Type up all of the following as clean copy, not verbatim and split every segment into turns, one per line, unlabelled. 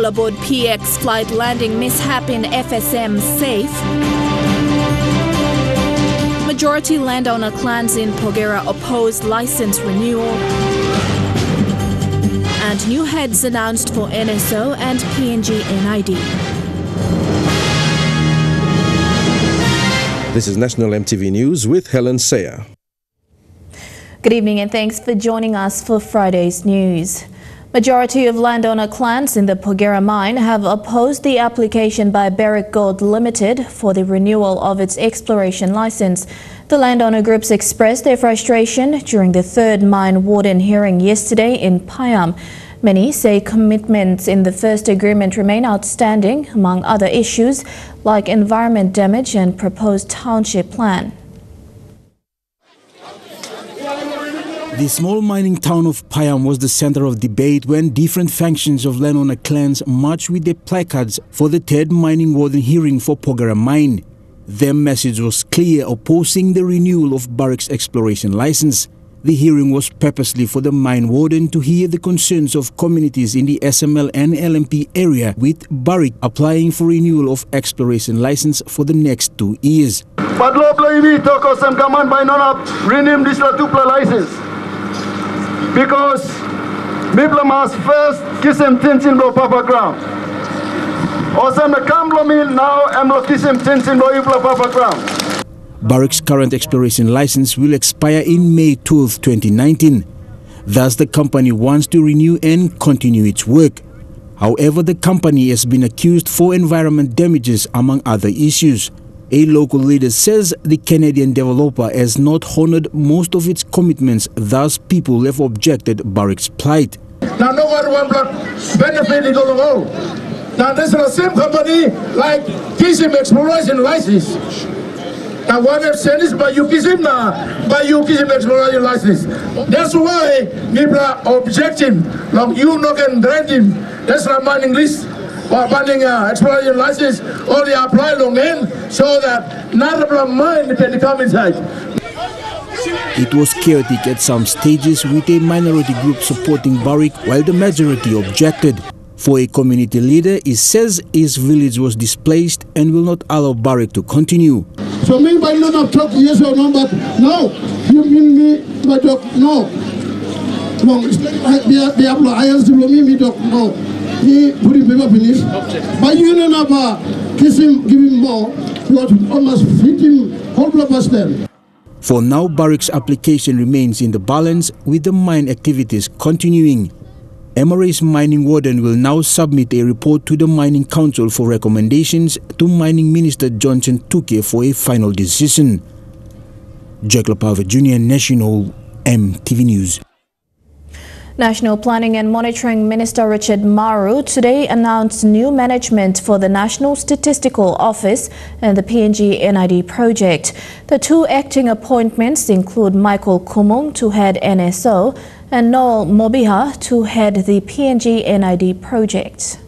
All aboard PX flight landing mishap in FSM safe. Majority landowner clans in Porgera oppose license renewal. And new heads announced for NSO and PNG NID.
This is National EMTV News with Helen Sayer.
Good evening and thanks for joining us for Friday's news. Majority of landowner clans in the Porgera mine have opposed the application by Barrick Gold Limited for the renewal of its exploration license. The landowner groups expressed their frustration during the third mine warden hearing yesterday in Payam. Many say commitments in the first agreement remain outstanding, among other issues like environment damage and proposed township plan.
The small mining town of Payam was the center of debate when different factions of landowner clans marched with their placards for the third mining warden hearing for Porgera mine. Their message was clear, opposing the renewal of Barrick's exploration license. The hearing was purposely for the mine warden to hear the concerns of communities in the SML and LMP area, with Barrick applying for renewal of exploration license for the next 2 years.
Padlo ini toko sem kaman by nona renew this tupla license. Because people must first kiss him tintin lo papa ground. Osam the kamblo mil now am lo kiss him tintin lo ipla papa ground.
Barrick's current exploration license will expire in May 12, 2019. Thus, the company wants to renew and continue its work. However, the company has been accused for environment damages, among other issues. A local leader says the Canadian developer has not honored most of its commitments, thus people have objected Barrick's plight.
Now no one wants benefit in the world. Now this is the same company like Kizim exploration license. Now what I've said is by you Kizim exploration license. That's why people are objecting. Like you not can grant him. That's not mining list. Or banning exploration license, only apply long end so that none of the mine can come inside.
It was chaotic at some stages, with a minority group supporting Barrick while the majority objected. For a community leader, he says his village was displaced and will not allow Barrick to continue.
So me by not talk yes or no, but no, you mean me by talk no. No, they apply I to me talk no. He put him paper finish. But you know about kiss him, give him more, because almost fit him whole purpose then.
For now, Barrick's application remains in the balance, with the mine activities continuing. MRA's mining warden will now submit a report to the Mining Council for recommendations to Mining Minister Johnson Tuke for a final decision. Jack Lapava Jr., National EMTV News.
National Planning and Monitoring Minister Richard Maru today announced new management for the National Statistical Office and the PNG NID project. The two acting appointments include Michael Kumung to head NSO and Noel Mobiha to head the PNG NID project.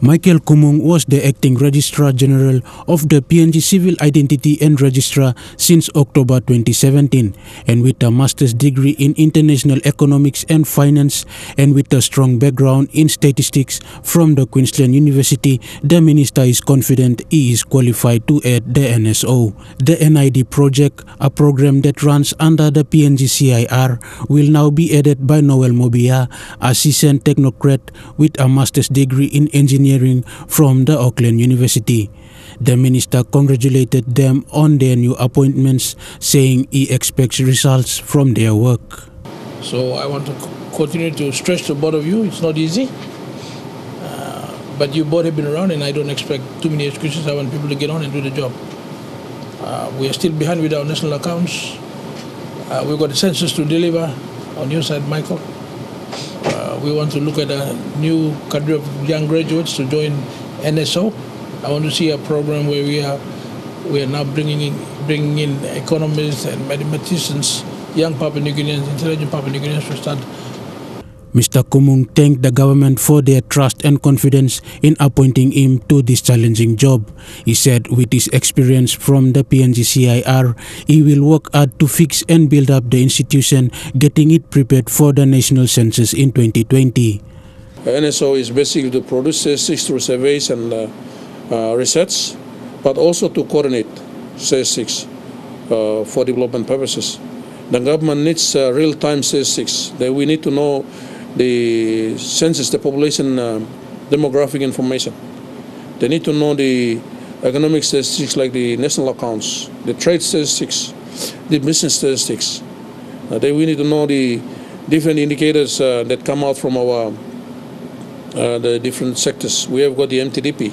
Michael Kumung was the acting Registrar General of the PNG Civil Identity and Registrar since October 2017, and with a master's degree in International Economics and Finance and with a strong background in statistics from the Queensland University, the minister is confident he is qualified to head the NSO. The NID project, a program that runs under the PNG CIR, will now be headed by Noel Mobia, a seasoned technocrat with a master's degree in engineering from the Auckland University. The minister congratulated them on their new appointments, saying he expects results from their work.
So I want to continue to stress to both of you, it's not easy. But you both have been around and I don't expect too many excuses. I want people to get on and do the job. We are still behind with our national accounts. We've got a census to deliver on your side, Michael. We want to look at a new cadre of young graduates to join NSO. I want to see a program where we are now bringing in economists and mathematicians, young Papua New Guineans, intelligent Papua New Guineans to start.
Mr. Kumung thanked the government for their trust and confidence in appointing him to this challenging job. He said with his experience from the PNG CIR, he will work hard to fix and build up the institution, getting it prepared for the national census in 2020.
NSO is basically to produce statistics through surveys and research, but also to coordinate statistics for development purposes. The government needs real-time statistics. We need to know the census, the population demographic information. They need to know the economic statistics like the national accounts, the trade statistics, the business statistics. We need to know the different indicators that come out from our the different sectors. We have got the MTDP.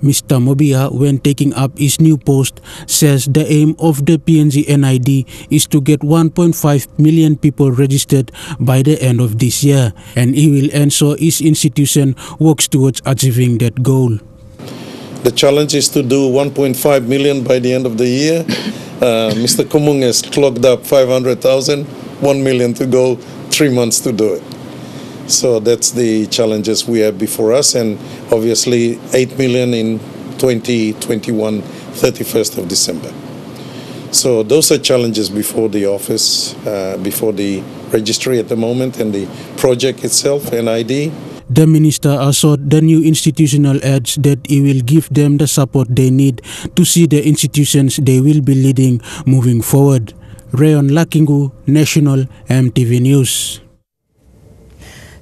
Mr. Mobia, when taking up his new post, says the aim of the PNG NID is to get 1.5 million people registered by the end of this year, and he will ensure his institution works towards achieving that goal.
The challenge is to do 1.5 million by the end of the year. Mr. Kumung has clocked up 500,000, 1 million to go, 3 months to do it. So that's the challenges we have before us, and obviously 8 million in 2021, 31st of December. So those are challenges before the office, before the registry at the moment, and the project itself, NID.
The minister assured the new institutional heads that he will give them the support they need to see the institutions they will be leading moving forward. Rayon Lakingu, National MTV News.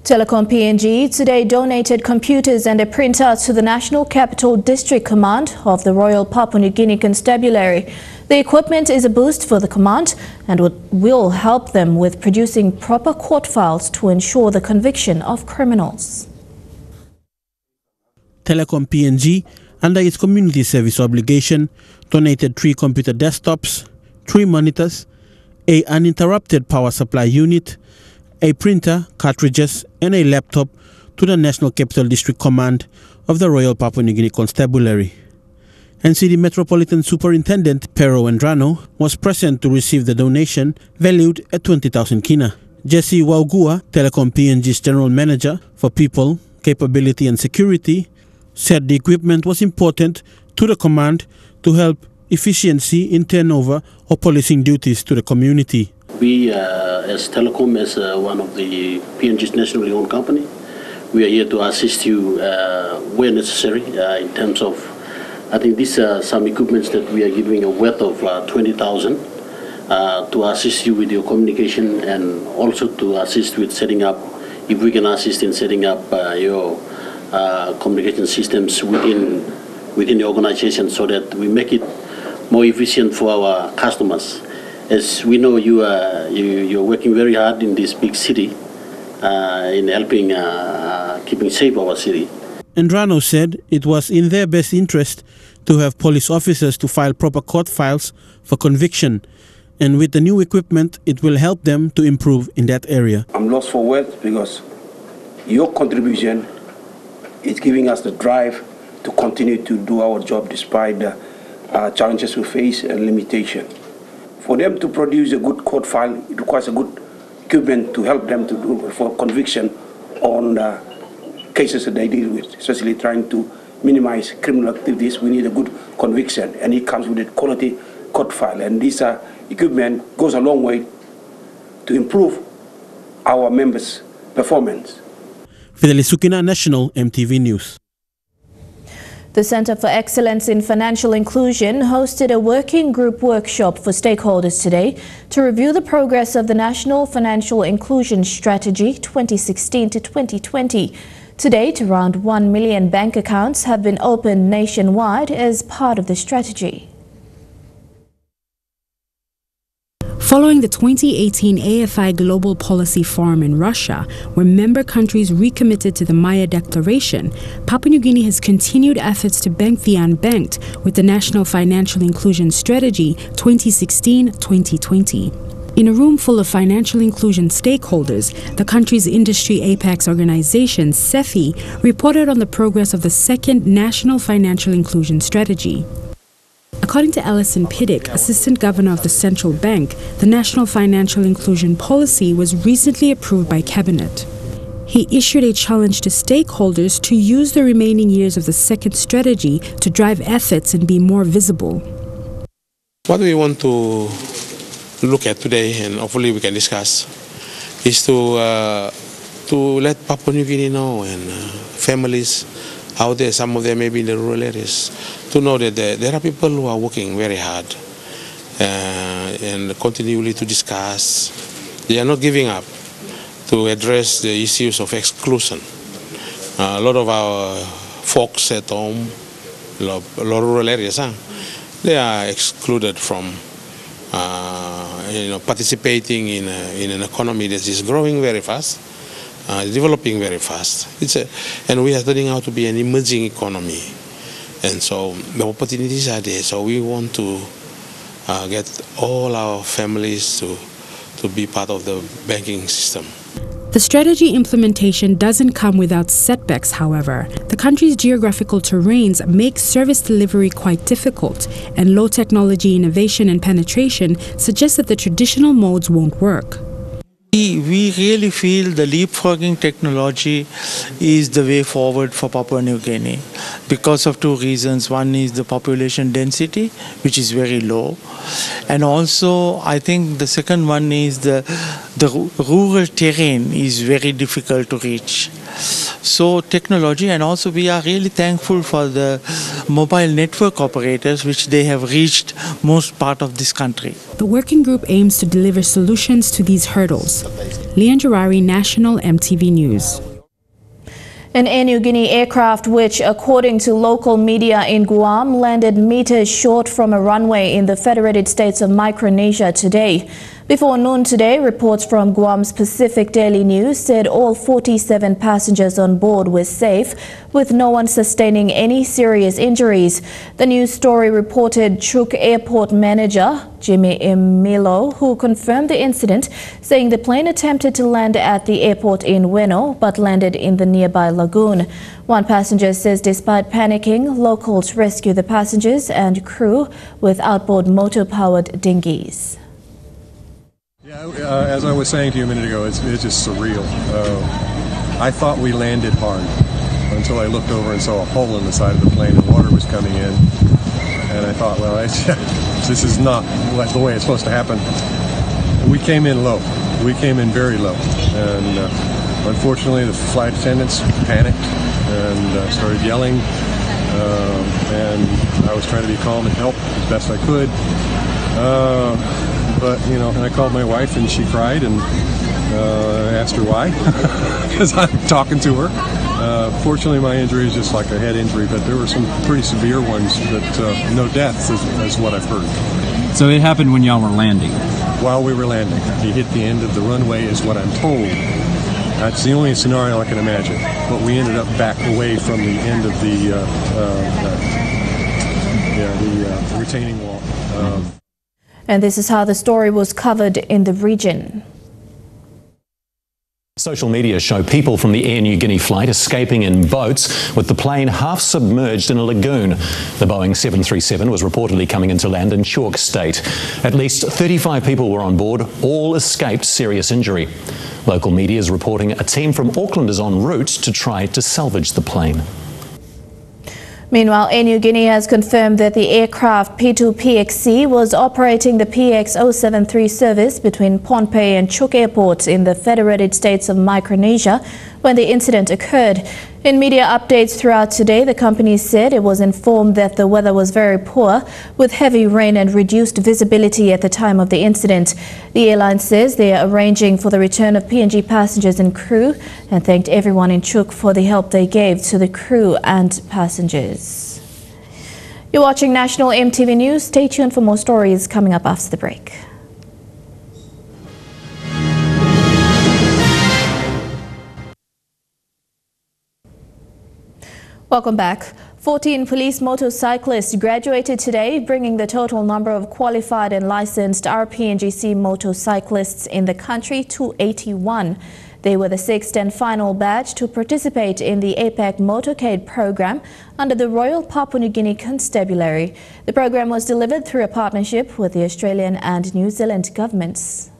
Telecom PNG today donated computers and a printer to the National Capital District Command of the Royal Papua New Guinea Constabulary. The equipment is a boost for the command and will help them with producing proper court files to ensure the conviction of criminals.
Telecom PNG, under its community service obligation, donated 3 computer desktops, 3 monitors, an uninterrupted power supply unit, a printer, cartridges, and a laptop to the National Capital District Command of the Royal Papua New Guinea Constabulary. NCD Metropolitan Superintendent Pero Wendrano was present to receive the donation valued at 20,000 kina. Jesse Waugua, Telecom PNG's General Manager for People, Capability and Security, said the equipment was important to the command to help efficiency in turnover of policing duties to the community.
We, as Telecom, as one of the PNG's nationally owned company, we are here to assist you where necessary in terms of, I think these are some equipments that we are giving a worth of 20,000 to assist you with your communication, and also to assist with setting up, if we can assist in setting up your communication systems within the organization, so that we make it more efficient for our customers. As we know, you're working very hard in this big city in helping keeping safe our city.
Endrano said it was in their best interest to have police officers to file proper court files for conviction, and with the new equipment, it will help them to improve in that area.
I'm lost for words because your contribution is giving us the drive to continue to do our job despite the challenges we face and limitation. For them to produce a good court file, it requires a good equipment to help them to do for conviction on the cases that they deal with, especially trying to minimize criminal activities. We need a good conviction, and it comes with a quality court file. And this equipment goes a long way to improve our members' performance.
Fidelis Sukina, National MTV News.
The Center for Excellence in Financial Inclusion hosted a working group workshop for stakeholders today to review the progress of the National Financial Inclusion Strategy 2016 to 2020. To date, around 1 million bank accounts have been opened nationwide as part of the strategy.
Following the 2018 AFI Global Policy Forum in Russia, where member countries recommitted to the Maya Declaration, Papua New Guinea has continued efforts to bank the unbanked with the National Financial Inclusion Strategy 2016-2020. In a room full of financial inclusion stakeholders, the country's industry apex organization, CEFI, reported on the progress of the second National Financial Inclusion Strategy. According to Alison Piddick, Assistant Governor of the Central Bank, the National Financial Inclusion Policy was recently approved by Cabinet. He issued a challenge to stakeholders to use the remaining years of the second strategy to drive efforts and be more visible.
What we want to look at today, and hopefully we can discuss, is to to let Papua New Guinea know and families out there, some of them maybe in the rural areas, to know that there are people who are working very hard and continually to discuss. They are not giving up to address the issues of exclusion. A lot of our folks at home, a lot of rural areas, they are excluded from participating in an economy that is growing very fast, developing very fast. And we are turning out to be an emerging economy. And so the opportunities are there. So we want to get all our families to be part of the banking system.
The strategy implementation doesn't come without setbacks, however. The country's geographical terrains make service delivery quite difficult, and low technology innovation and penetration suggest that the traditional modes won't work.
We really feel the leapfrogging technology is the way forward for Papua New Guinea because of two reasons. One is the population density, which is very low. And also, I think the second one is the rural terrain is very difficult to reach. So technology, and also we are really thankful for the mobile network operators, which they have reached most part of this country.
The working group aims to deliver solutions to these hurdles. Leon Jarari, National EMTV News.
An Air Niugini aircraft which, according to local media in Guam, landed meters short from a runway in the Federated States of Micronesia today. Before noon today, reports from Guam's Pacific Daily News said all 47 passengers on board were safe, with no one sustaining any serious injuries. The news story reported Chuuk Airport manager Jimmy M. Milo, who confirmed the incident, saying the plane attempted to land at the airport in Weno but landed in the nearby lagoon. One passenger says despite panicking, locals rescued the passengers and crew with outboard motor-powered dinghies.
Yeah, as I was saying to you a minute ago, it's just surreal. I thought we landed hard until I looked over and saw a hole in the side of the plane and water was coming in. And I thought, well, this is not the way it's supposed to happen. We came in low. We came in very low. And unfortunately, the flight attendants panicked and started yelling. And I was trying to be calm and help as best I could. But, and I called my wife and she cried and asked her why, because I'm talking to her. Fortunately, my injury is just like a head injury, but there were some pretty severe ones that no deaths is what I've heard.
So it happened when y'all were landing?
While we were landing. He hit the end of the runway is what I'm told. That's the only scenario I can imagine. But we ended up back away from the end of the retaining wall.
And this is how the story was covered in the region.
Social media show people from the Air Niugini flight escaping in boats with the plane half submerged in a lagoon. The Boeing 737 was reportedly coming into land in Chuuk State. At least 35 people were on board, all escaped serious injury. Local media is reporting a team from Auckland is en route to try to salvage the plane.
Meanwhile, Air Niugini has confirmed that the aircraft P2PXC was operating the PX073 service between Pohnpei and Chuuk airports in the Federated States of Micronesia when the incident occurred. In media updates throughout today, the company said it was informed that the weather was very poor, with heavy rain and reduced visibility at the time of the incident. The airline says they are arranging for the return of PNG passengers and crew and thanked everyone in Chuuk for the help they gave to the crew and passengers. You're watching National EMTV News. Stay tuned for more stories coming up after the break. Welcome back. 14 police motorcyclists graduated today, bringing the total number of qualified and licensed RPNGC motorcyclists in the country to 81. They were the sixth and final batch to participate in the APAC Motorcade program under the Royal Papua New Guinea Constabulary. The program was delivered through a partnership with the Australian and New Zealand governments.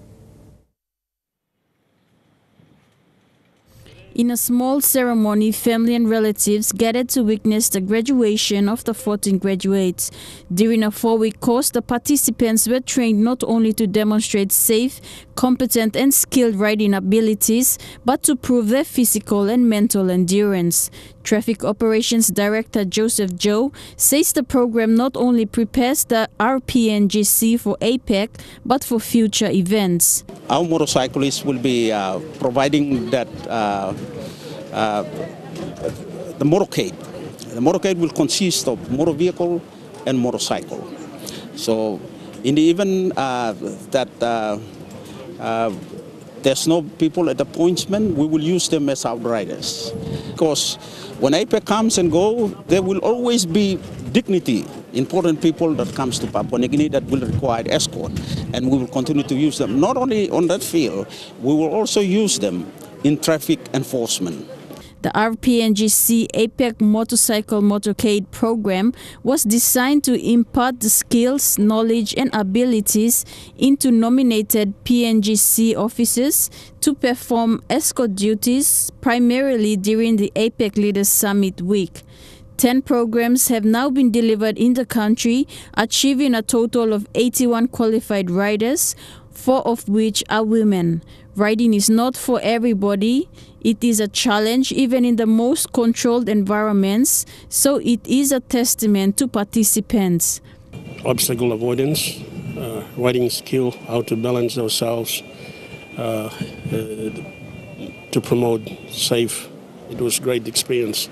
In a small ceremony, family and relatives gathered to witness the graduation of the 14 graduates. During a 4-week course, the participants were trained not only to demonstrate safe, competent and skilled riding abilities, but to prove their physical and mental endurance. Traffic Operations Director Joseph Joe says the program not only prepares the RPNGC for APEC, but for future events.
Our motorcyclists will be providing that the motorcade. The motorcade will consist of motor vehicle and motorcycle. So in the event that there's no people at the appointment, we will use them as outriders. Because when APEC comes and go, there will always be dignity, important people that comes to Papua New Guinea that will require escort. And we will continue to use them, not only on that field, we will also use them in traffic enforcement.
The RPNGC APEC Motorcycle Motorcade program was designed to impart the skills, knowledge and abilities into nominated PNGC officers to perform escort duties primarily during the APEC Leaders Summit week. 10 programs have now been delivered in the country, achieving a total of 81 qualified riders, 4 of which are women. Riding is not for everybody. It is a challenge even in the most controlled environments, so it is a testament to participants.
Obstacle avoidance, riding skill, how to balance ourselves, to promote safe. It was a great experience.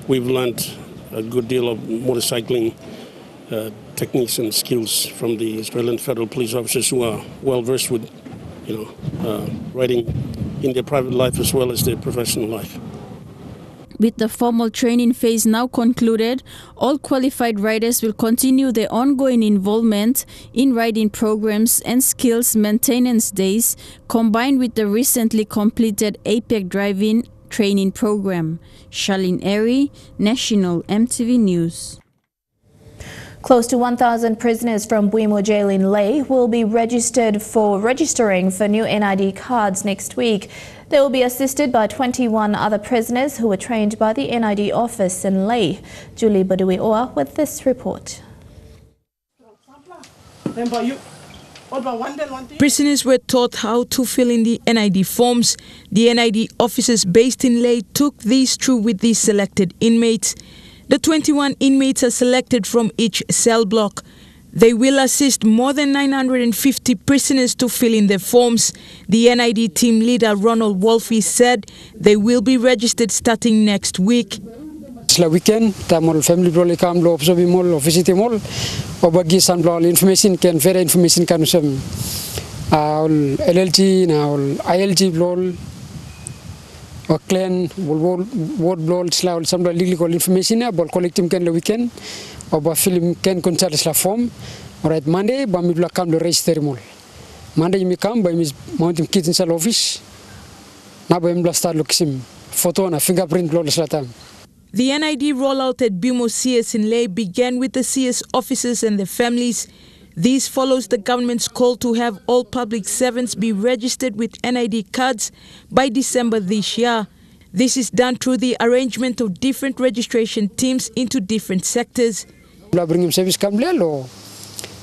We've learned a good deal of motorcycling techniques and skills from the Australian Federal Police officers who are well versed with riding in their private life as well as their professional life.
With the formal training phase now concluded, all qualified riders will continue their ongoing involvement in riding programs and skills maintenance days, combined with the recently completed APEC driving training program. Charlene Airy, National EMTV News.
Close to 1,000 prisoners from Buimo Jail in Lae will be registering for new NID cards next week. They will be assisted by 21 other prisoners who were trained by the NID office in Lae. Julie Badui-Oa with this report.
Prisoners were taught how to fill in the NID forms. The NID officers based in Lae took these through with the selected inmates. The 21 inmates are selected from each cell block. They will assist more than 950 prisoners to fill in their forms. The NID team leader Ronald Wolfe said they will be registered starting next week.
La weekend, tamol family brole kam lo observe mol office mol obagi san blo information can further information kan some LLT na ILT blo or clan word blo sla some legal information about collecting can the weekend or film can consult la form. Alright, Monday ba mi blo kam lo register mol. Monday mi kam ba mi mountain kitchen sal office na ba mi blo start looking photo na fingerprint blo la tam.
The NID rollout at Buimo CS in Lae began with the CS officers and their families. This follows the government's call to have all public servants be registered with NID cards by December this year. This is done through the arrangement of different registration teams into different sectors.
Bring him service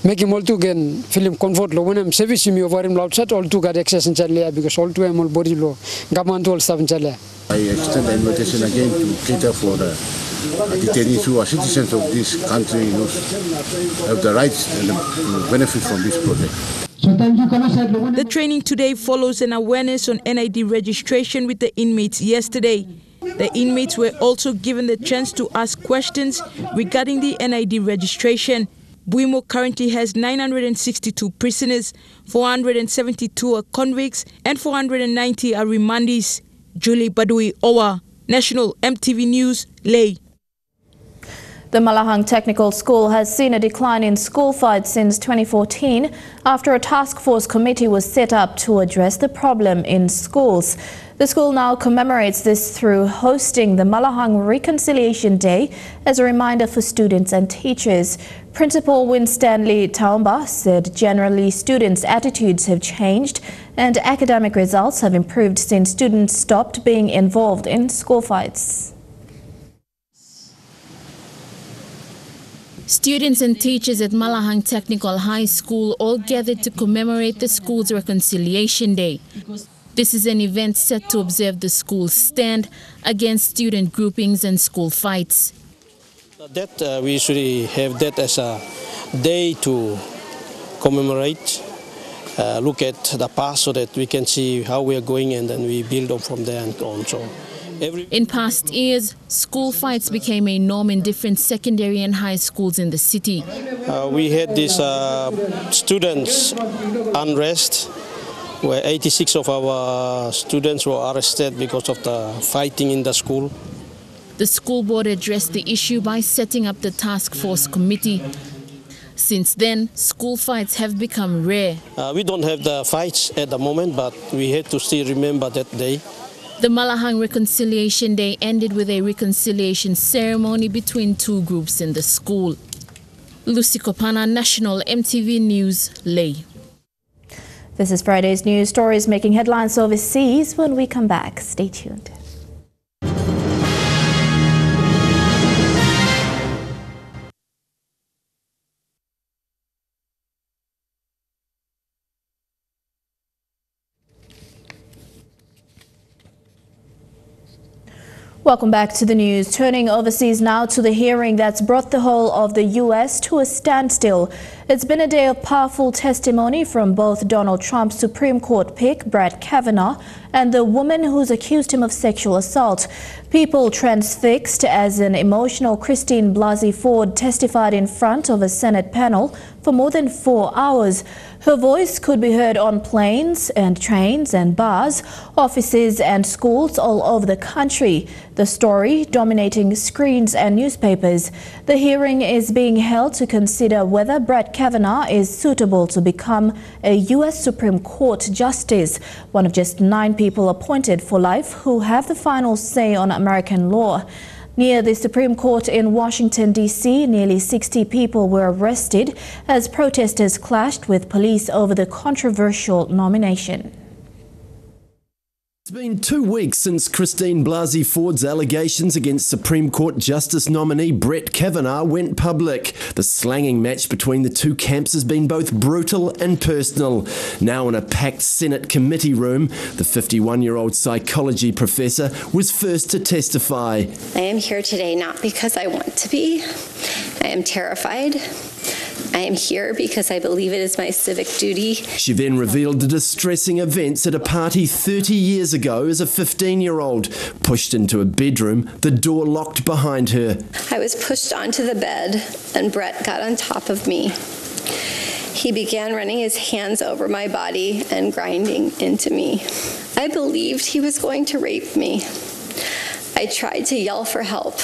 make him all to again film comfort lo when I'm service me over him outside all to get access in Charlie because all to him all body lo government all stuff in Charlie.
I extend the invitation again to cater for the detainees who are citizens of this country, have the rights and the benefit from this project.
The training today follows an awareness on NID registration with the inmates yesterday. The inmates were also given the chance to ask questions regarding the NID registration. Buimo currently has 962 prisoners, 472 are convicts, and 490 are remandees. Julie Badui-Owa, National EMTV News, Lae.
The Malahang Technical School has seen a decline in school fights since 2014 after a task force committee was set up to address the problem in schools. The school now commemorates this through hosting the Malahang Reconciliation Day as a reminder for students and teachers. Principal Winstanley Taumba said generally students' attitudes have changed and academic results have improved since students stopped being involved in school fights.
Students and teachers at Malahang Technical High School all gathered to commemorate the school's Reconciliation Day. This is an event set to observe the school's stand against student groupings and school fights.
We usually have that as a day to commemorate, look at the past so that we can see how we are going and then we build on from there and on. So
in past years, school fights became a norm in different secondary and high schools in the city.
We had this students' unrest where 86 of our students were arrested because of the fighting in the school.
The school board addressed the issue by setting up the task force committee. Since then, school fights have become rare.
We don't have the fights at the moment, but we had to still remember that day.
The Malahang Reconciliation Day ended with a reconciliation ceremony between two groups in the school. Lucy Kopana, National EMTV News, Leh.
This is Friday's news stories making headlines overseas. When we come back, stay tuned. Welcome back to the news. Turning overseas now to the hearing that's brought the whole of the U.S. to a standstill. It's been a day of powerful testimony from both Donald Trump's Supreme Court pick, Brett Kavanaugh, and the woman who's accused him of sexual assault. People transfixed as an emotional Christine Blasey Ford testified in front of a Senate panel for more than 4 hours. Her voice could be heard on planes and trains and bars, offices and schools all over the country. The story dominating screens and newspapers. The hearing is being held to consider whether Brett Kavanaugh is suitable to become a U.S. Supreme Court Justice, one of just 9 people appointed for life who have the final say on American law. Near the Supreme Court in Washington, D.C., nearly 60 people were arrested as protesters clashed with police over the controversial nomination.
It's been 2 weeks since Christine Blasey Ford's allegations against Supreme Court Justice nominee Brett Kavanaugh went public. The slanging match between the two camps has been both brutal and personal. Now in a packed Senate committee room, the 51-year-old psychology professor was first to testify.
I am here today not because I want to be. I am terrified. I am here because I believe it is my civic duty.
She then revealed the distressing events at a party 30 years ago as a 15-year-old. Pushed into a bedroom, the door locked behind her.
I was pushed onto the bed and Brett got on top of me. He began running his hands over my body and grinding into me. I believed he was going to rape me. I tried to yell for help.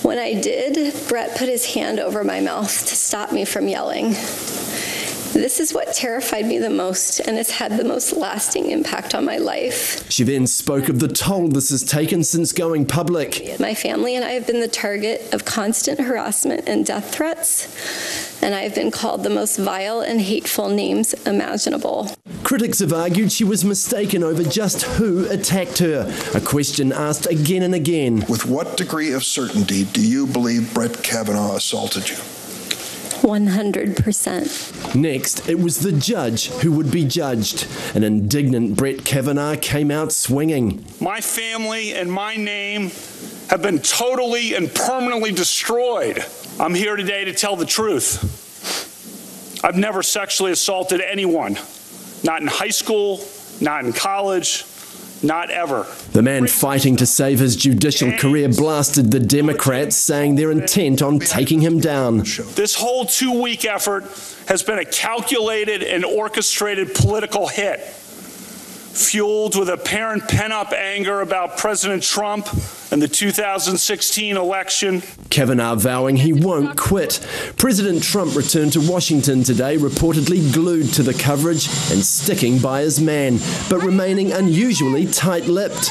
When I did, Brett put his hand over my mouth to stop me from yelling. This is what terrified me the most, and it's had the most lasting impact on my life.
She then spoke of the toll this has taken since going public.
My family and I have been the target of constant harassment and death threats, and I have been called the most vile and hateful names imaginable.
Critics have argued she was mistaken over just who attacked her, a question asked again and again.
With what degree of certainty do you believe Brett Kavanaugh assaulted you?
100%.
Next, it was the judge who would be judged. An indignant Brett Kavanaugh came out swinging.
My family and my name have been totally and permanently destroyed. I'm here today to tell the truth. I've never sexually assaulted anyone. Not in high school, not in college, not ever.
The man fighting to save his judicial career blasted the Democrats, saying they're intent on taking him down.
This whole 2-week effort has been a calculated and orchestrated political hit. fueled with apparent pent-up anger about President Trump and the 2016 election.
Kavanaugh vowing he won't quit. President Trump returned to Washington today, reportedly glued to the coverage and sticking by his man, but remaining unusually tight-lipped.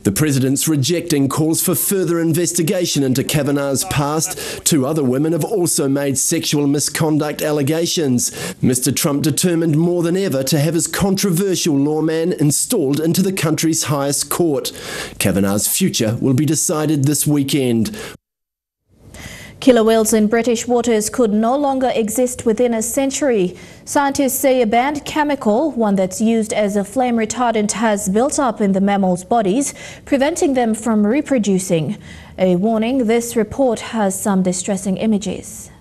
The president's rejecting calls for further investigation into Kavanaugh's past. Two other women have also made sexual misconduct allegations. Mr. Trump determined more than ever to have his controversial lawman installed into the country's highest court. Kavanaugh's future will be decided this weekend.
Killer whales in British waters could no longer exist within a century. Scientists say a banned chemical, one that's used as a flame retardant, has built up in the mammals' bodies, preventing them from reproducing. A warning, this report has some distressing images.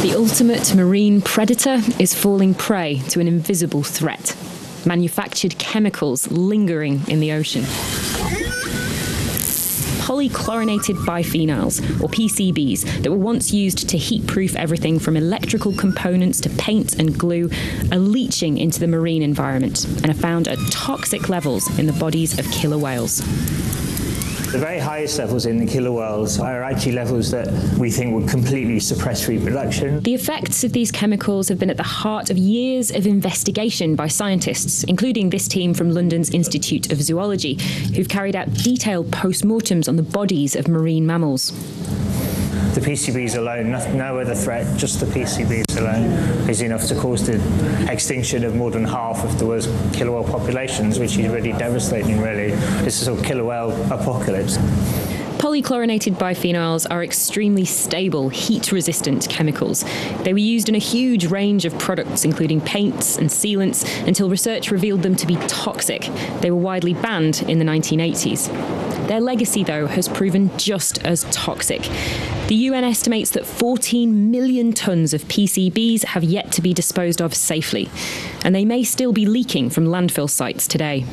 The ultimate marine predator is falling prey to an invisible threat: manufactured chemicals lingering in the ocean. Polychlorinated biphenyls, or PCBs, that were once used to heat-proof everything from electrical components to paint and glue, are leaching into the marine environment and are found at toxic levels in the bodies of killer whales.
The very highest levels in the killer whales are actually levels that we think would completely suppress reproduction.
The effects of these chemicals have been at the heart of years of investigation by scientists, including this team from London's Institute of Zoology, who've carried out detailed post-mortems on the bodies of marine mammals.
The PCBs alone, no other threat, just the PCBs alone, is enough to cause the extinction of more than half of the world's killer whale populations, which is really devastating, really. This is a killer whale apocalypse.
Polychlorinated biphenyls are extremely stable, heat-resistant chemicals. They were used in a huge range of products, including paints and sealants, until research revealed them to be toxic. They were widely banned in the 1980s. Their legacy, though, has proven just as toxic. The UN estimates that 14 million tonnes of PCBs have yet to be disposed of safely, and they may still be leaking from landfill sites today.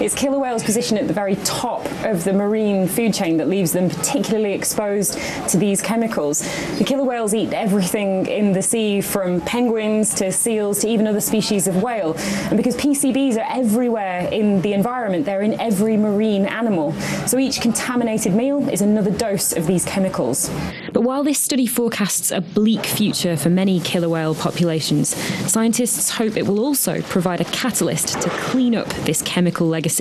It's killer whales' position at the very top of the marine food chain that leaves them particularly exposed to these chemicals. The killer whales eat everything in the sea, from penguins to seals to even other species of whale. And because PCBs are everywhere in the environment, they're in every marine animal. So each contaminated meal is another dose of these chemicals.
But while this study forecasts a bleak future for many killer whale populations, scientists hope it will also provide a catalyst to clean up this chemical legacy.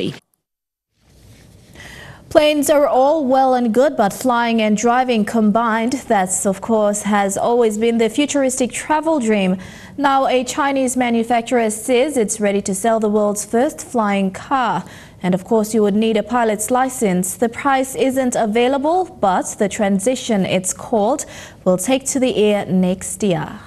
Planes are all well and good, but flying and driving combined, that's of course has always been the futuristic travel dream. Now a Chinese manufacturer says it's ready to sell the world's first flying car. And of course you would need a pilot's license. The price isn't available, but the transition, it's called, will take to the air next year.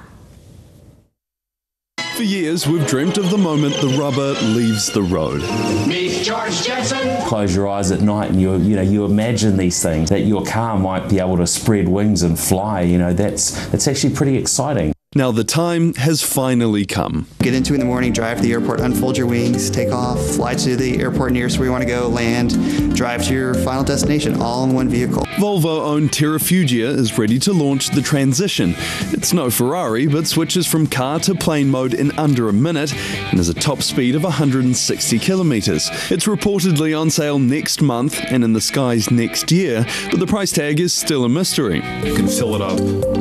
For years, we've dreamt of the moment the rubber leaves the road.
Meet George Jetson.
Close your eyes at night and you imagine these things, that your car might be able to spread wings and fly. That's actually pretty exciting.
Now the time has finally come.
Get into in the morning, drive to the airport, unfold your wings, take off, fly to the airport nearest where you want to go, land, drive to your final destination, all in one vehicle.
Volvo-owned Terrafugia is ready to launch the transition. It's no Ferrari, but switches from car to plane mode in under a minute and has a top speed of 160 kilometres. It's reportedly on sale next month and in the skies next year, but the price tag is still a mystery.
You can fill it up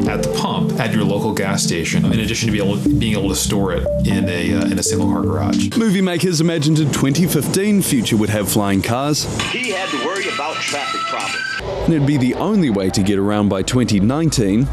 at the pump at your local gas station, in addition to being able to store it in a single car garage.
Movie makers imagined in 2015 Future would have flying cars.
He had to worry about traffic problems.
And it'd be the only way to get around by 2019.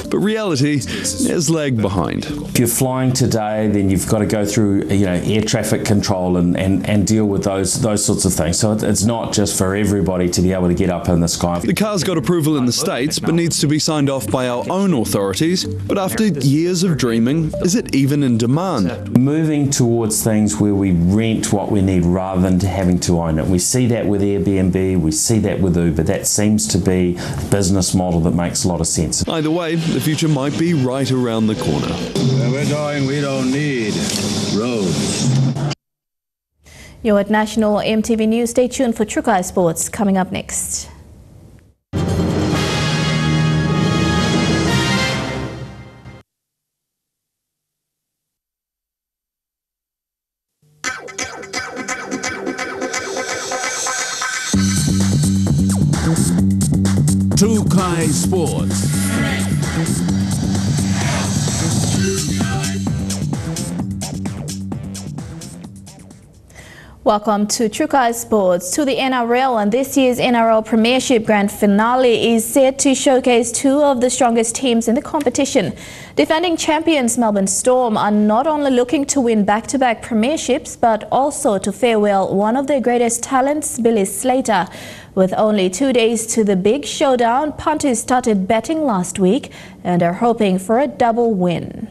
But reality has lagged behind.
If you're flying today, then you've got to go through air traffic control and deal with those sorts of things. So it's not just for everybody to be able to get up in the sky.
The car's got approval in the States, but needs to be signed off by our own authorities. But after years of dreaming, is it even in demand?
Moving towards things where we rent what we need rather than having to own it. We see that with Airbnb, we see that with Uber. That seems to be a business model that makes a lot of sense.
Either way, the future might be right around the corner.
Where we're going, we don't need roads.
You're at National EMTV News. Stay tuned for Trukai Sports coming up next.
Sports.
Welcome to Trukai Sports. To the NRL, and this year's NRL Premiership Grand Finale is set to showcase two of the strongest teams in the competition. Defending champions Melbourne Storm are not only looking to win back-to-back premierships, but also to farewell one of their greatest talents, Billy Slater. With only 2 days to the big showdown, punters started betting last week and are hoping for a double win.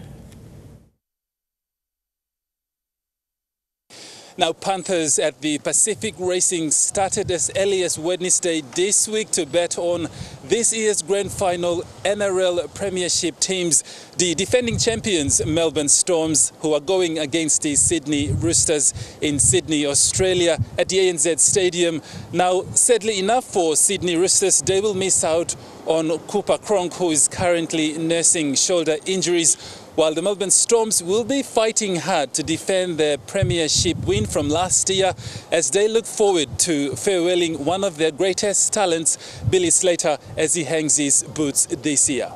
Now, punters at the Pacific Racing started as early as Wednesday this week to bet on this year's grand final NRL Premiership teams, the defending champions Melbourne Storms, who are going against the Sydney Roosters in Sydney, Australia at the ANZ Stadium. Now, sadly enough for Sydney Roosters, they will miss out on Cooper Cronk, who is currently nursing shoulder injuries, while the Melbourne Storms will be fighting hard to defend their premiership win from last year as they look forward to farewelling one of their greatest talents, Billy Slater, as he hangs his boots this year.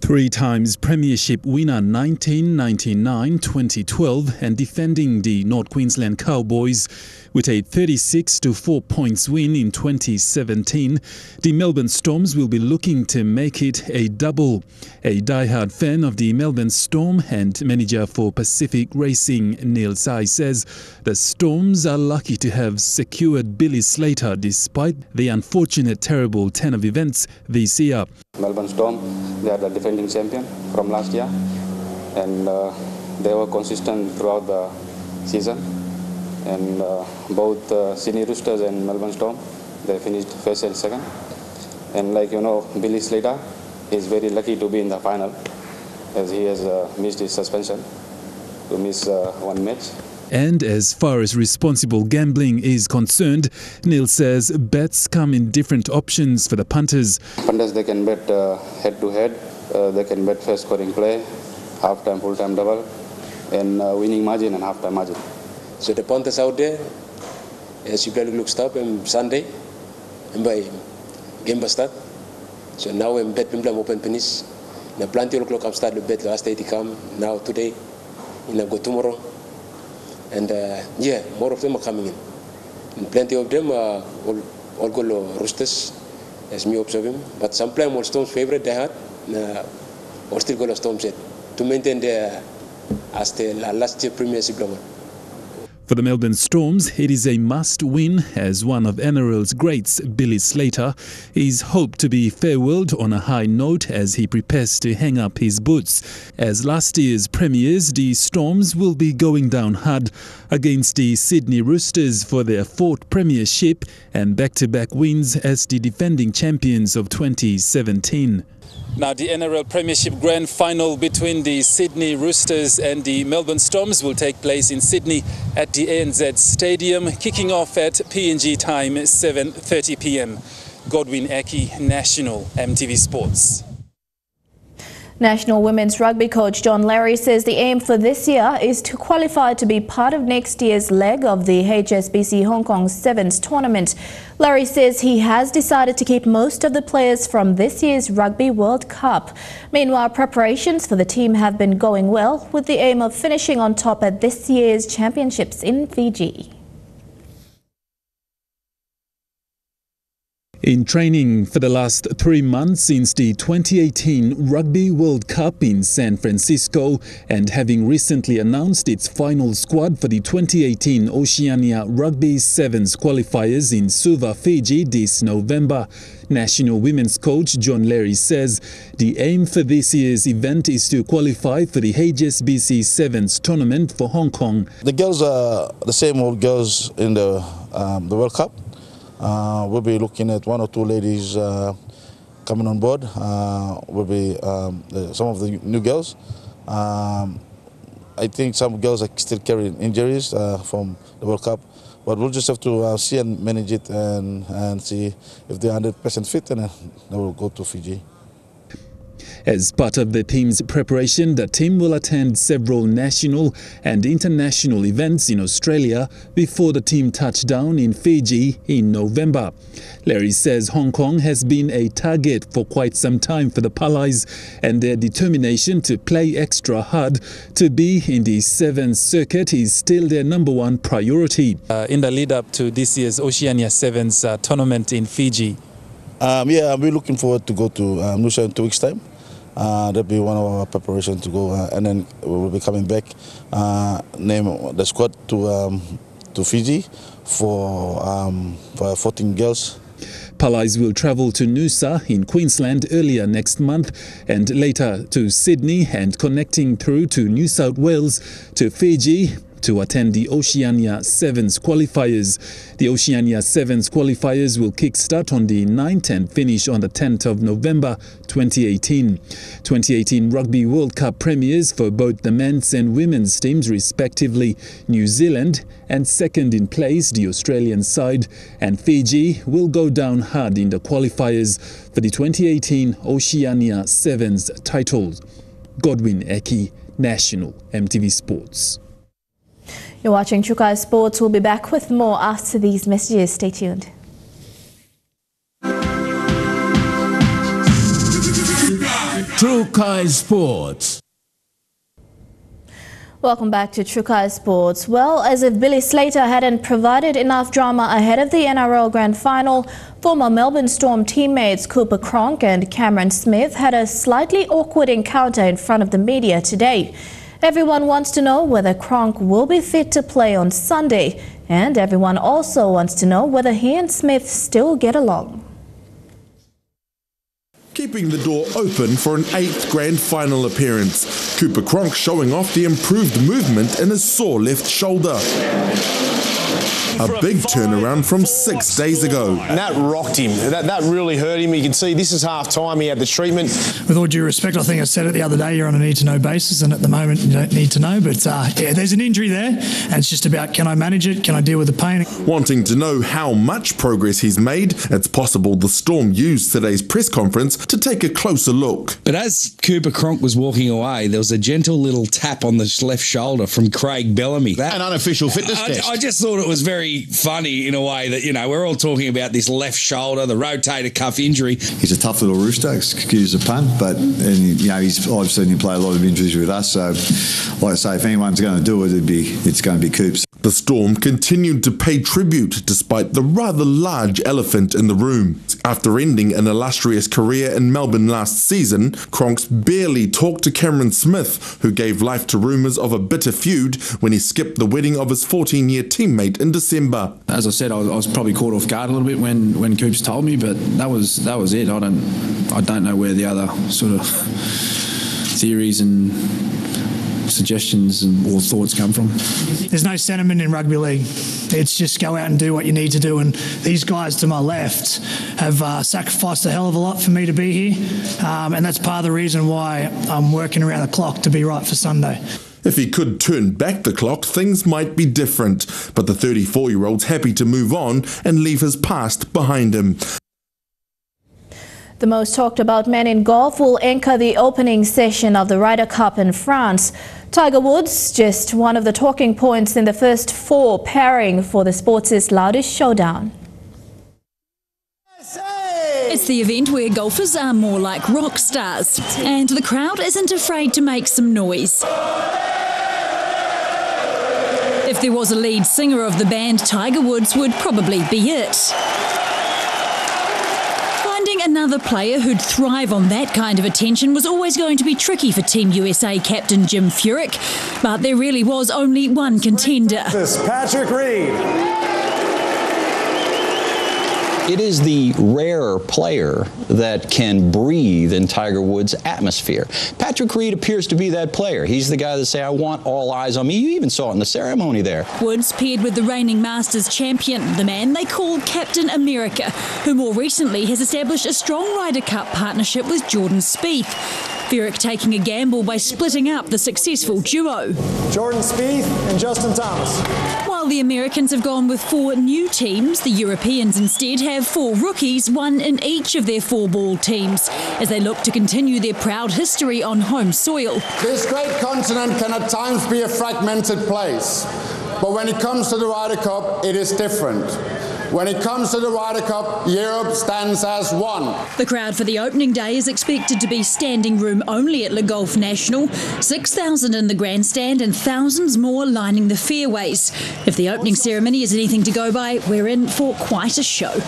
3 times premiership winner 1999, 2012 and defending the North Queensland Cowboys with a 36-4 points win in 2017, the Melbourne Storms will be looking to make it a double. A diehard fan of the Melbourne Storm and manager for Pacific Racing, Neil Sai, says the Storms are lucky to have secured Billy Slater despite the unfortunate terrible turn of events this year.
Melbourne Storm, they are the defending champion from last year, and they were consistent throughout the season. And both Sydney Roosters and Melbourne Storm, they finished first and second. And like you know, Billy Slater is very lucky to be in the final, as he has missed his suspension to miss one match.
And as far as responsible gambling is concerned, Neil says bets come in different options for the punters.
Punters, they can bet head-to-head, they can bet first scoring play, half-time, full-time double, and winning margin and half-time margin.
So the punters out there, as you play look stop on Sunday, and by game start. So now when bet people open finish, now plenty of o'clock start the bet last day to come, now today, go tomorrow. And yeah, more of them are coming in. And plenty of them are all go Roosters, as me observing. But some play more Storms favorite they had, or still go Storms set to maintain their as the last year premiership level.
For the Melbourne Storms, it is a must-win as one of NRL's greats, Billy Slater, is hoped to be farewelled on a high note as he prepares to hang up his boots. As last year's premiers, the Storms will be going down hard against the Sydney Roosters for their 4th premiership and back-to-back wins as the defending champions of 2017.
Now, the NRL Premiership Grand Final between the Sydney Roosters and the Melbourne Storms will take place in Sydney at the ANZ Stadium, kicking off at PNG time 7:30 p.m. Godwin Aki, National EMTV Sports.
National women's rugby coach John Larry says the aim for this year is to qualify to be part of next year's leg of the HSBC Hong Kong Sevens tournament. Larry says he has decided to keep most of the players from this year's Rugby World Cup. Meanwhile, preparations for the team have been going well, with the aim of finishing on top at this year's championships in Fiji.
In training for the last 3 months since the 2018 Rugby World Cup in San Francisco and having recently announced its final squad for the 2018 Oceania Rugby Sevens qualifiers in Suva, Fiji this November, National Women's coach John Larry says the aim for this year's event is to qualify for the HSBC Sevens tournament for Hong Kong.
The girls are the same old girls in the World Cup. We'll be looking at 1 or 2 ladies coming on board. Will be some of the new girls. I think some girls are still carrying injuries from the World Cup, but we'll just have to see and manage it and see if they're 100% fit, and then they will go to Fiji.
As part of the team's preparation, the team will attend several national and international events in Australia before the team touch down in Fiji in November. Larry says Hong Kong has been a target for quite some time for the Palais, and their determination to play extra hard to be in the 7th circuit is still their number one priority.
In the lead up to this year's Oceania Sevens tournament in Fiji.
Yeah, we're looking forward to go to Nusa in 2 weeks' time. That'll be one of our preparations to go, and then we'll be coming back, name the squad to Fiji for 14 girls.
Palais will travel to Nusa in Queensland earlier next month and later to Sydney and connecting through to New South Wales to Fiji to attend the Oceania Sevens qualifiers. The Oceania Sevens qualifiers will kickstart on the 9th and finish on the 10th of November 2018. 2018 Rugby World Cup premiers for both the men's and women's teams respectively. New Zealand and second in place the Australian side, and Fiji will go down hard in the qualifiers for the 2018 Oceania Sevens titles. Godwin Eki, National MTV Sports.
You're watching Trukai Sports. We'll be back with more after these messages. Stay tuned.
Trukai Sports.
Welcome back to Trukai Sports. Well, as if Billy Slater hadn't provided enough drama ahead of the NRL Grand Final, former Melbourne Storm teammates Cooper Cronk and Cameron Smith had a slightly awkward encounter in front of the media today. Everyone wants to know whether Cronk will be fit to play on Sunday, and everyone also wants to know whether he and Smith still get along.
Keeping the door open for an 8th Grand Final appearance, Cooper Cronk showing off the improved movement in his sore left shoulder. A big turnaround from 6 days ago.
And that rocked him. That really hurt him. You can see this is half time. He had the treatment.
With all due respect, I think I said it the other day, you're on a need-to-know basis, and at the moment you don't need to know. But yeah, there's an injury there, and it's just about, can I manage it? Can I deal with the pain?
Wanting to know how much progress he's made, it's possible the Storm used today's press conference to take a closer look.
But as Cooper Cronk was walking away, there was a gentle little tap on the left shoulder from Craig Bellamy.
An unofficial fitness test.
I just thought it was very funny in a way that, you know, we're all talking about this left shoulder, the rotator cuff injury.
He's a tough little rooster, excuse the pun, but I've seen him play a lot of injuries with us, so like I say, if anyone's going to do it, it's going to be Coops.
The Storm continued to pay tribute despite the rather large elephant in the room. After ending an illustrious career in Melbourne last season, Cronks barely talked to Cameron Smith, who gave life to rumours of a bitter feud when he skipped the wedding of his 14-year teammate in December.
As I said, I was probably caught off guard a little bit when Coops told me, but that was it. I don't know where the other sort of theories and suggestions or thoughts come from.
There's no sentiment in rugby league. It's just go out and do what you need to do. And these guys to my left have sacrificed a hell of a lot for me to be here. And that's part of the reason why I'm working around the clock to be right for Sunday.
If he could turn back the clock, things might be different. But the 34-year-old's happy to move on and leave his past behind him.
The most talked about man in golf will anchor the opening session of the Ryder Cup in France. Tiger Woods, just one of the talking points in the first 4 pairing for the sports' loudest showdown.
It's the event where golfers are more like rock stars, and the crowd isn't afraid to make some noise. If there was a lead singer of the band, Tiger Woods would probably be it. Finding another player who'd thrive on that kind of attention was always going to be tricky for Team USA captain Jim Furyk, but there really was only one contender.
Patrick Reed.
It is the rare player that can breathe in Tiger Woods' atmosphere. Patrick Reed appears to be that player. He's the guy that say, I want all eyes on me. You even saw it in the ceremony there.
Woods paired with the reigning Masters champion, the man they call Captain America, who more recently has established a strong Ryder Cup partnership with Jordan Spieth. Furyk taking a gamble by splitting up the successful duo.
Jordan Spieth and Justin Thomas.
While the Americans have gone with 4 new teams. The Europeans instead have 4 rookies, 1 in each of their 4 ball teams, as they look to continue their proud history on home soil.
This great continent can at times be a fragmented place, but when it comes to the Ryder Cup, it is different. When it comes to the Ryder Cup, Europe stands as one.
The crowd for the opening day is expected to be standing room only at Le Golf National, 6,000 in the grandstand and thousands more lining the fairways. If the opening ceremony is anything to go by, we're in for quite a show.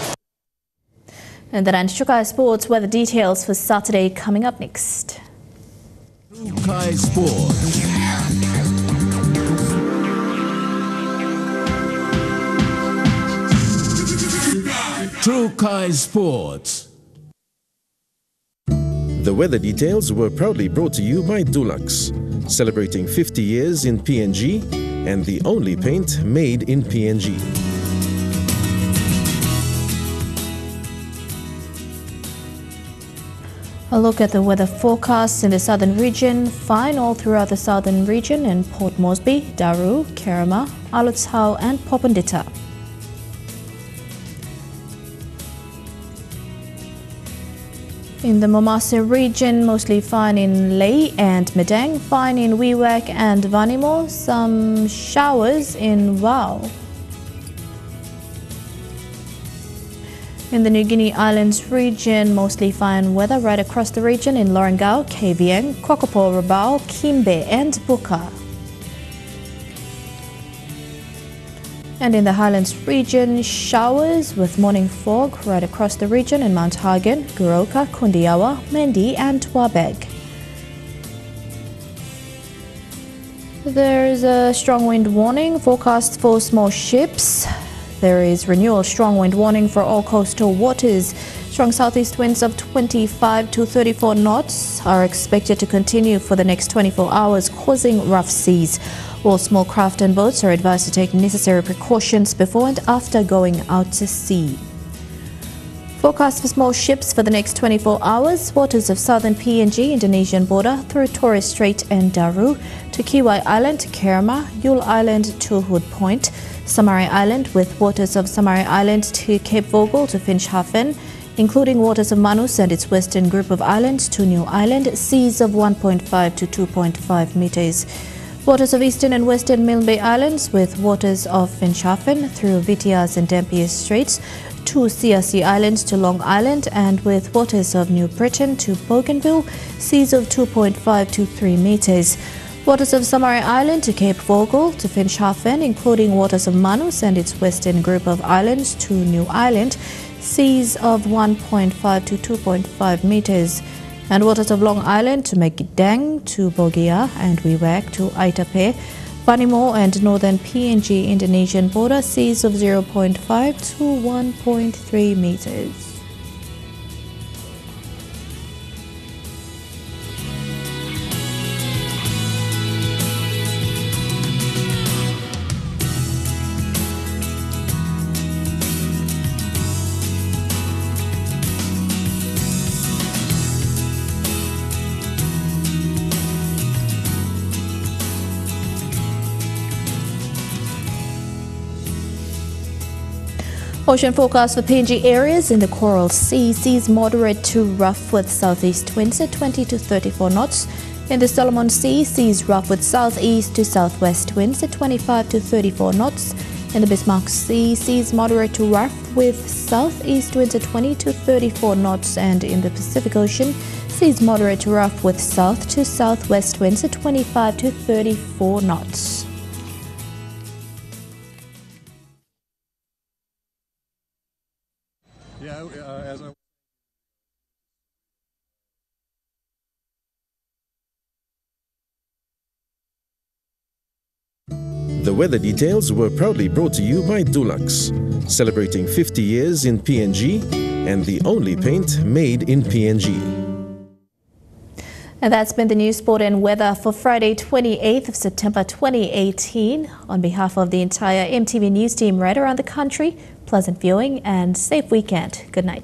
And then Shukai Sports weather details for Saturday coming up next.
Shukai Sports. True Kai Sports.
The weather details were proudly brought to you by Dulux, celebrating 50 years in PNG and the only paint made in PNG.
A look at the weather forecast in the southern region. Fine all throughout the southern region in Port Moresby, Daru, Kerema, Alutsau and Popondita. In the Momase region, mostly fine in Lae and Medang, fine in Wewak and Vanimo, some showers in Wau. In the New Guinea Islands region, mostly fine weather right across the region in Lorengau, Kavieng, Kokopo, Rabaul, Kimbe and Buka. And in the Highlands region, showers with morning fog right across the region in Mount Hagen, Goroka, Kundiawa, Mendi and Tuabeg. There is a strong wind warning forecast for small ships. There is renewal strong wind warning for all coastal waters. Strong southeast winds of 25 to 34 knots are expected to continue for the next 24 hours, causing rough seas. All small craft and boats are advised to take necessary precautions before and after going out to sea. Forecast for small ships for the next 24 hours. Waters of southern PNG Indonesian border through Torres Strait and Daru to Kiwai Island to Kerema, Yule Island to Hood Point, Samari Island with waters of Samari Island to Cape Vogel to Finschhafen, including waters of Manus and its western group of islands to New Island, seas of 1.5 to 2.5 meters. Waters of eastern and western Milne Bay Islands with waters of Finschhafen through Vitiaz and Dampier Straits to CRC Islands to Long Island, and with waters of New Britain to Bougainville, seas of 2.5 to 3 meters. Waters of Samari Island to Cape Vogel to Finschhafen, including waters of Manus and its western group of islands to New Island, seas of 1.5 to 2.5 meters. And waters of Long Island to Megidang to Bogia and Wewak to Aitape, Vanimo and northern PNG Indonesian border, seas of 0.5 to 1.3 meters. Ocean forecast for PNG areas in the Coral Sea. Seas moderate to rough with southeast winds at 20 to 34 knots. In the Solomon Sea, seas rough with southeast to southwest winds at 25 to 34 knots. In the Bismarck Sea, seas moderate to rough with southeast winds at 20 to 34 knots. And in the Pacific Ocean, seas moderate to rough with south to southwest winds at 25 to 34 knots.
The weather details were proudly brought to you by Dulux, celebrating 50 years in PNG and the only paint made in PNG.
And that's been the news, sport and weather for Friday 28th of September 2018. On behalf of the entire EMTV news team right around the country, pleasant viewing and safe weekend. Good night.